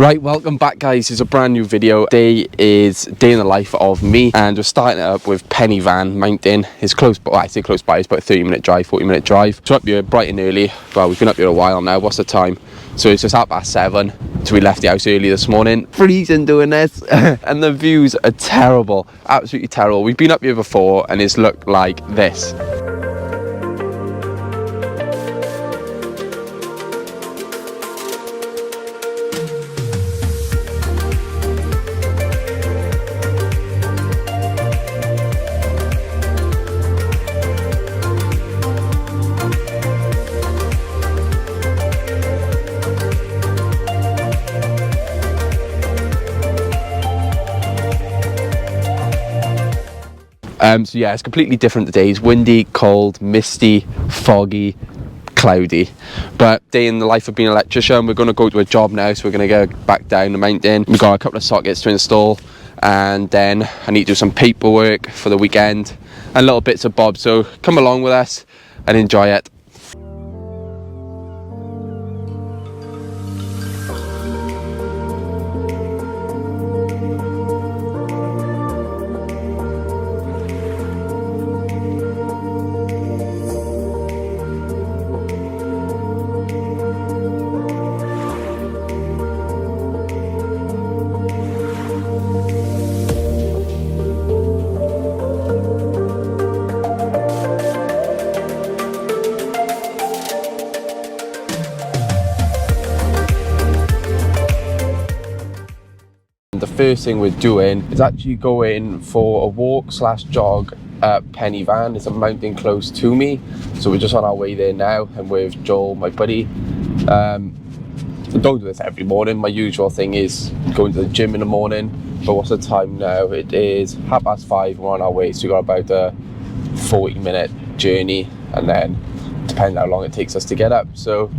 Right, welcome back guys. It's a brand new video. Today is day in the life of me, and we're starting it up with Penny Van Mountain. It's close by, well, I say close by, it's about a 30-minute drive, 40-minute drive. So up here bright and early. Well, we've been up here a while now. What's the time? So it's just 7:30. So we left the house early this morning. Freezing doing this. And the views are terrible. Absolutely terrible. We've been up here before and it's looked like this. So yeah, it's completely different today. It's windy, cold, misty, foggy, cloudy. But day in the life of being an electrician. We're going to go to a job now, so we're going to go back down the mountain. We've got a couple of sockets to install, and then I need to do some paperwork for the weekend and little bits of bobs. So come along with us and enjoy it. The first thing we're doing is actually going for a walk / jog at Penny Van. It's a mountain close to me, so we're just on our way there now. And with Joel, my buddy. I don't do this every morning. My usual thing is going to the gym in the morning, but what's the time now? It is 5:30. We're on our way, so we've got about a 40-minute journey, and then depending how long it takes us to get up. So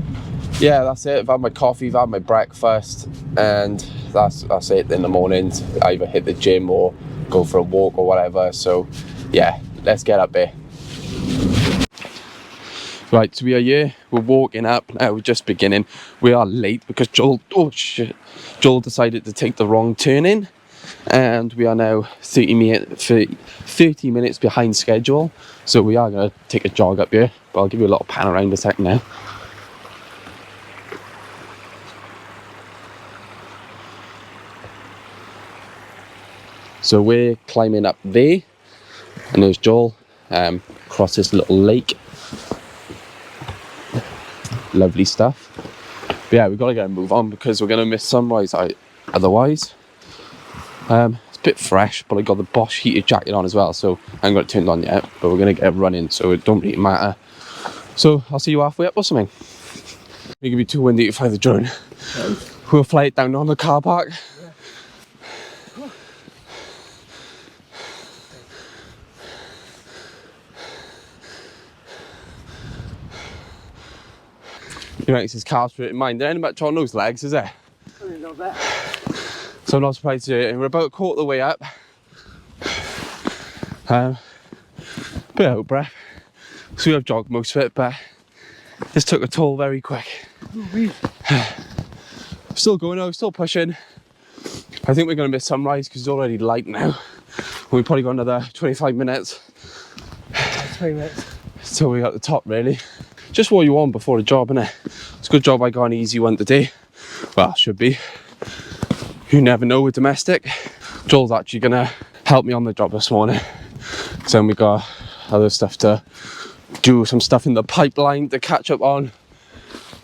yeah, that's it. I've had my coffee, I've had my breakfast, and that's it in the mornings. I either hit the gym or go for a walk or whatever. So yeah, let's get up there. Right, so we are here, we're walking up now, we're just beginning. We are late because Joel decided to take the wrong turn in, and we are now 30 minutes behind schedule. So we are going to take a jog up here, but I'll give you a little pan around a second now. So we're climbing up there, and there's Joel, across this little lake. Lovely stuff. But yeah, we've got to go and move on because we're going to miss sunrise otherwise. It's a bit fresh, but I got the Bosch heated jacket on as well, so I haven't got it turned on yet, but we're going to get running, so it don't really matter. So I'll see you halfway up or something. It can be too windy to fly the drone. We'll fly it down on the car park. You know, it's his car's straight in mind. There ain't much on those legs, is there? A little bit. So I'm not surprised to do it. And we're about a quarter of the way up. Bit out of breath. So we have jogged most of it, but this took a toll very quick. Still going though, still pushing. I think we're going to miss sunrise because it's already light now. We've probably got another 25 minutes. 20 minutes. Till we got the top, really. Just what you want before the job, innit? It's a good job I got an easy one today. Well, should be. You never know with domestic. Joel's actually gonna help me on the job this morning. So then we got other stuff to do, some stuff in the pipeline to catch up on.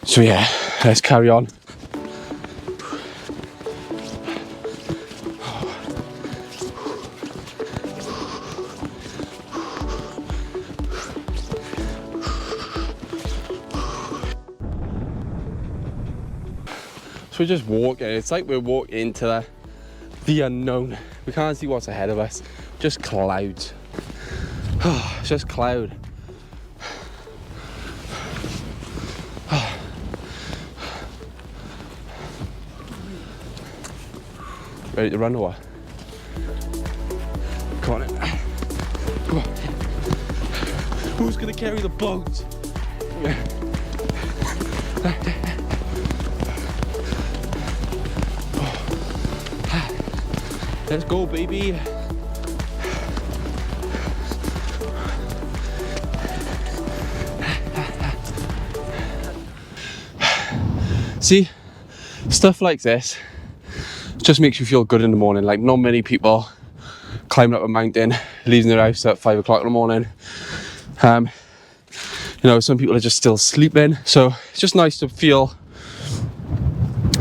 So yeah, let's carry on. We're just walking. It's like we're walking into the unknown. We can't see what's ahead of us. Just clouds. It's just cloud. Ready to run or what? Come on in. Come on. Who's gonna carry the boat? Let's go, baby. See, stuff like this just makes you feel good in the morning. Like, not many people climbing up a mountain, leaving their house at 5 o'clock in the morning. You know, some people are just still sleeping, so it's just nice to feel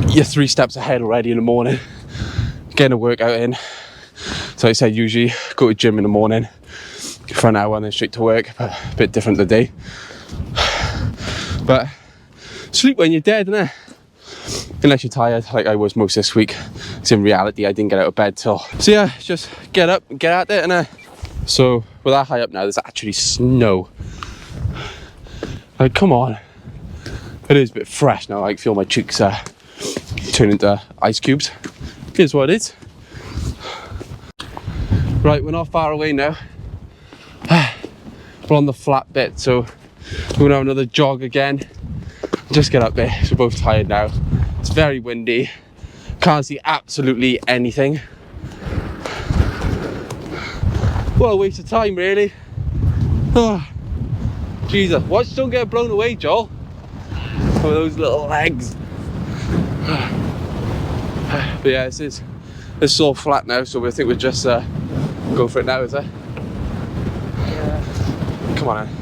you're 3 steps ahead already in the morning, getting a workout in. So like I said, usually go to gym in the morning for an hour and then straight to work, but a bit different today. But sleep when you're dead, innit? Unless you're tired, like I was most this week. Because in reality, I didn't get out of bed till. So yeah, just get up and get at it, innit? So we're that high up now, there's actually snow. Like, come on. It is a bit fresh now. I feel my cheeks turn into ice cubes. Here's what it is. Right, we're not far away now. We're on the flat bit, so we're gonna have another jog again. Just get up there, so we're both tired now. It's very windy. Can't see absolutely anything. What a waste of time, really. Oh, Jesus, watch don't get blown away, Joel. With those little legs. But yeah, this is all flat now, so I think we'll just go for it now, is it? Yeah. Come on, then.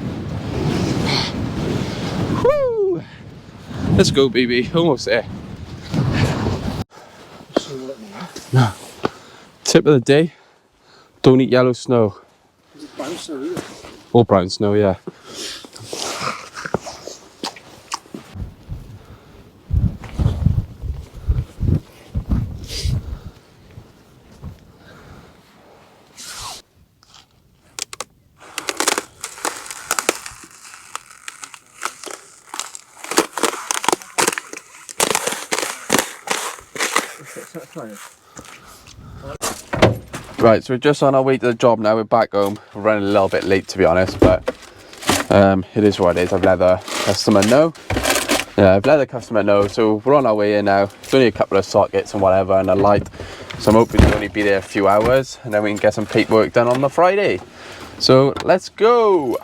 Woo! Let's go, baby. Almost there. No. Tip of the day: don't eat yellow snow. Is it brown snow either? Or brown snow, yeah. Right, so we're just on our way to the job now. We're back home. We're running a little bit late, to be honest, but it is what it is. I've let the customer know. Yeah, I've let the customer know. So we're on our way in now. It's only a couple of sockets and whatever and a light. So I'm hoping to only be there a few hours and then we can get some paperwork done on the Friday. So let's go.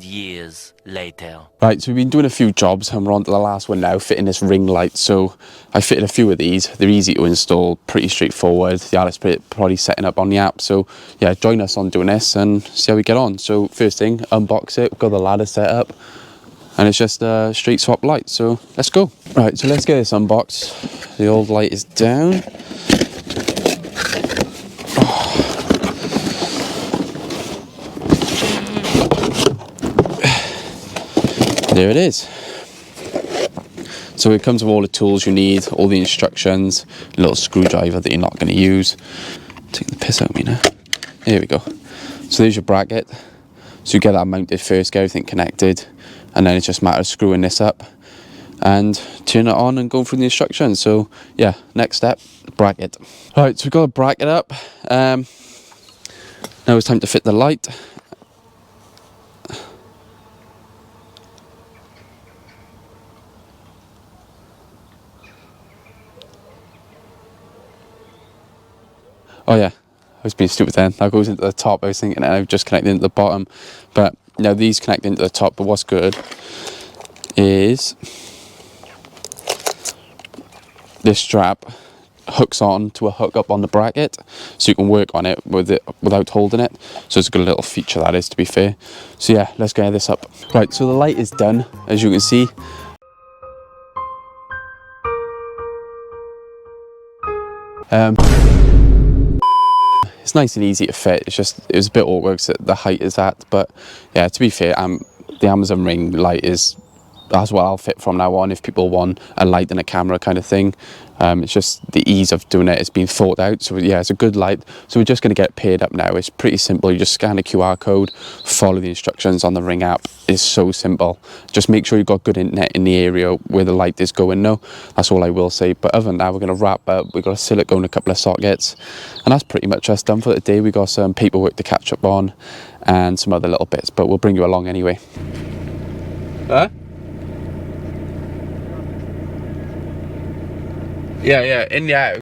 Years later. Right, so we've been doing a few jobs and we're on to the last one now, fitting this ring light. So I fitted a few of these. They're easy to install, pretty straightforward. The Alice probably setting up on the app. So yeah, join us on doing this and see how we get on. So first thing, unbox it. We've got the ladder set up and it's just a straight swap light. So let's go. Right, so let's get this unboxed. The old light is down. There it is. So it comes with all the tools you need, all the instructions, a little screwdriver that you're not going to use. Take the piss out of me now. There we go. So there's your bracket. So you get that mounted first, get everything connected, and then it's just a matter of screwing this up and turn it on and going through the instructions. So yeah, next step, bracket. Alright, so we've got a bracket up. Now it's time to fit the light. Oh yeah, I was being stupid then. That goes into the top. I was thinking I was just connecting into the bottom. But now these connect into the top. But what's good is this strap hooks on to a hook up on the bracket, so you can work on it without holding it. So it's a good little feature, that is, to be fair. So yeah, let's get this up. Right, so the light is done, as you can see. It's nice and easy to fit. It's just, it was a bit awkward because the height is that, but yeah, to be fair, the Amazon Ring light that's what I'll fit from now on if people want a light and a camera kind of thing. It's just the ease of doing it. It's been thought out. So yeah, it's a good light. So we're just going to get paired up now. It's pretty simple. You just scan a QR code, follow the instructions on the Ring app. It's so simple. Just make sure you've got good internet in the area where the light is going now. That's all I will say. But other than that, we're going to wrap up. We've got a silicone, a couple of sockets, and that's pretty much us done for the day. We got some paperwork to catch up on and some other little bits, but we'll bring you along anyway. Huh? Yeah, in the out.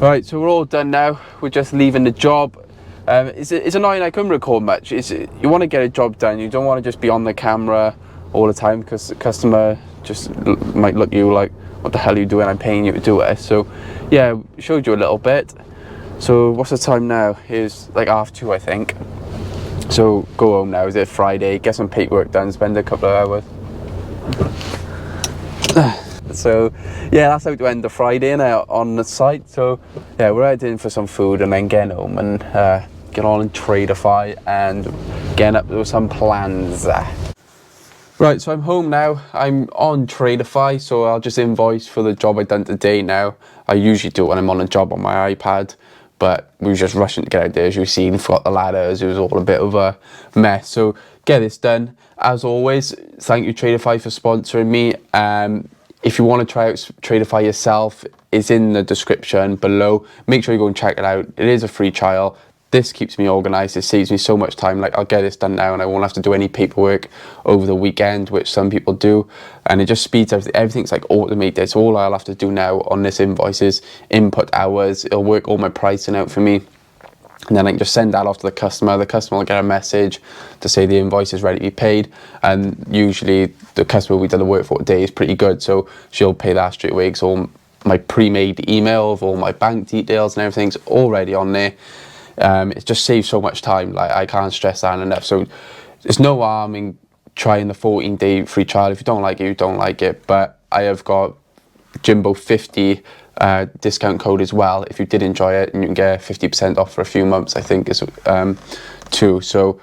Right, so we're all done now. We're just leaving the job. It's annoying I couldn't record much. You want to get a job done. You don't want to just be on the camera all the time, because the customer just might look at you like, what the hell are you doing? I'm paying you to do it. So yeah, showed you a little bit. So what's the time now? It's like 2:30, I think. So go home now. Is it Friday? Get some paperwork done. Spend a couple of hours. So yeah, that's how to end the Friday now on the site. So yeah, we're heading for some food and then getting home and get on Tradify and getting up with some plans. Right, so I'm home now. I'm on Tradify, so I'll just invoice for the job I've done today now. I usually do it when I'm on a job on my iPad, but we were just rushing to get out there, as you've seen. Forgot the ladders. It was all a bit of a mess. So get this done. As always, thank you Tradify for sponsoring me. If you want to try out Tradify yourself, it's in the description below. Make sure you go and check it out. It is a free trial. This keeps me organised. It saves me so much time. Like, I'll get this done now and I won't have to do any paperwork over the weekend, which some people do. And it just speeds everything. Everything's like automated. So all I'll have to do now on this invoice is input hours. It'll work all my pricing out for me. And then I can just send that off to the customer. The customer will get a message to say the invoice is ready to be paid. And usually the customer we've done the work for today is pretty good, so she'll pay that straight away. So all my pre-made email of all my bank details and everything's already on there. It just saves so much time. Like, I can't stress that enough. So there's no harm in trying the 14-day free trial. If you don't like it, you don't like it. But I have got Jimbo 50 discount code as well if you did enjoy it, and you can get 50% off for a few months, I think, is too. So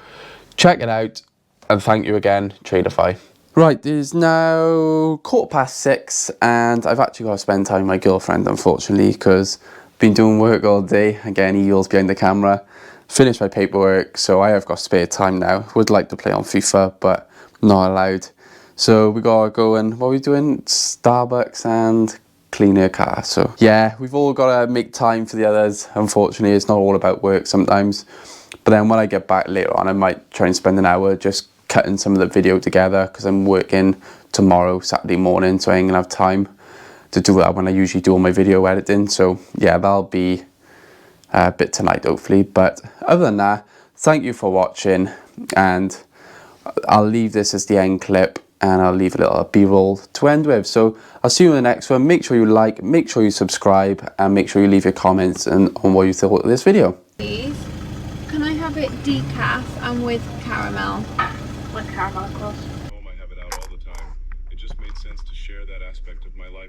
check it out, and thank you again Tradify. Right, it is now 6:15 and I've actually got to spend time with my girlfriend, unfortunately, because I've been doing work all day, again eels behind the camera, finished my paperwork, so I have got spare time now. Would like to play on FIFA, but not allowed. So we gotta go and, what are we doing? Starbucks and clean her car. So yeah, we've all got to make time for the others. Unfortunately, it's not all about work sometimes. But then when I get back later on, I might try and spend an hour just cutting some of the video together, because I'm working tomorrow, Saturday morning, so I ain't gonna have time to do that when I usually do all my video editing. So yeah, that'll be a bit tonight, hopefully. But other than that, thank you for watching, and I'll leave this as the end clip, and I'll leave a little b-roll to end with. So I'll see you in the next one. Make sure you like, make sure you subscribe, and make sure you leave your comments on what you thought of this video. Please, can I have it decaf and with caramel? Like caramel, of course. I have it out all the time. It just made sense to share that aspect of my life.